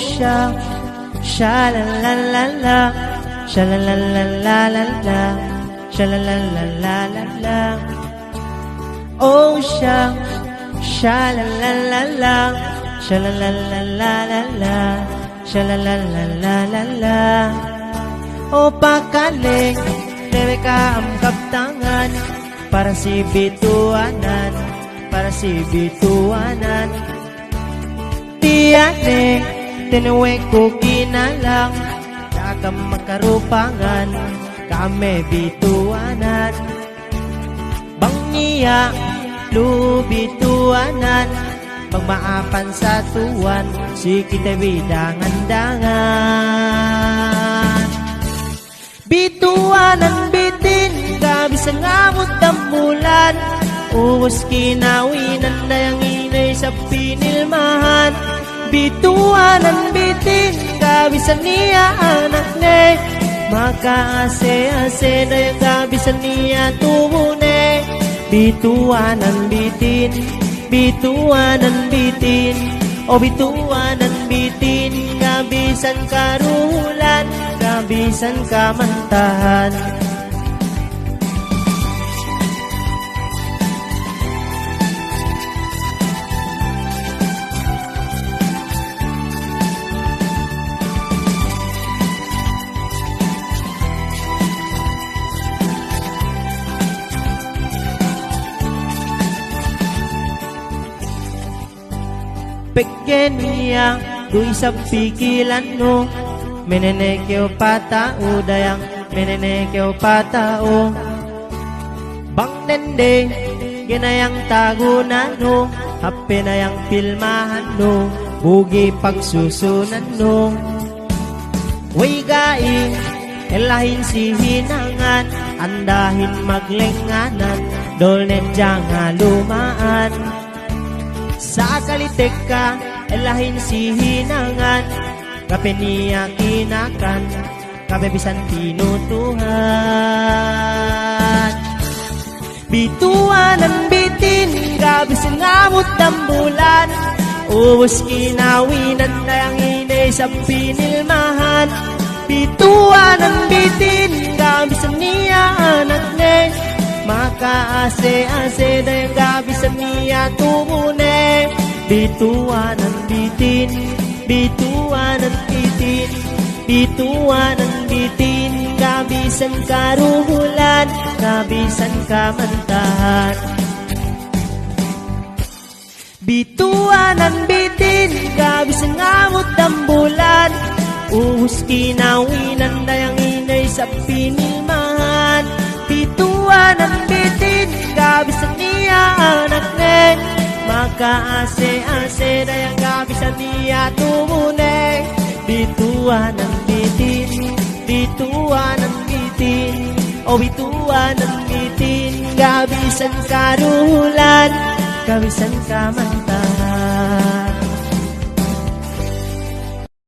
sha, sha la la la la, sha la la la la la la, sha la la la la la la. Oh sha, sha la la la la, sha la la la la la la, sha la la la la la la. O pakaling, dere ka ang kaptangan, para si bituanan, para si bituanan. Tiyane, tinuwe ko ginalang, kakam makarupangan, kame bituanan. Bangiya, lubituanan, pagmaapan sa tuwan, si kita bidangan-dangan. Bituanan bitin, gabi sa ngamot tambulan, uwas kinawinan na yung inay sa pinilmahan. Bituanan bitin, gabi sa niya anak ne, makaase-ase na yung gabi sa niya tubune. Bituanan bitin, bituanan bitin, o bituanan bitin, gabisan karulan, gabisan kamantahan. Pekenia, duy sa pikilan no, menenekyo patao dayang, menenekyo patao. Bang nende, ginayang tagunan no, hape na yang pilmahan no, bugi pagsusunan no. Way gai, elahin si hinangan, andahin maglenganan, dolnet diyang halumaan. Sa kalitek ka, elahin si hinangan, kape niya kinakan, kabebisan tinutuhan. Bituanan bitin, gabi sa ngamot tambulan, uwas kinawinan na yung inay sa pinilmahan. Bituanan bitin, gabi sa niya anak ne, makaase-ase na yung gabi sa niya tumune. Bituanan bitin, bituanan bitin, bituanan bitin, gabisan karuhulan, gabisan kamantahan. Bituanan bitin, gabisan ngamot tambulan, uhus kinawinan na yung inay sa pinilmahan. Bituanan bitin, gabisan niya anak ne, makaase-ase na yung gabisan niya tumune. Bituanan bitin, bituanan bitin, o bituanan bitin, gabisan karulan, gabisan kamanta.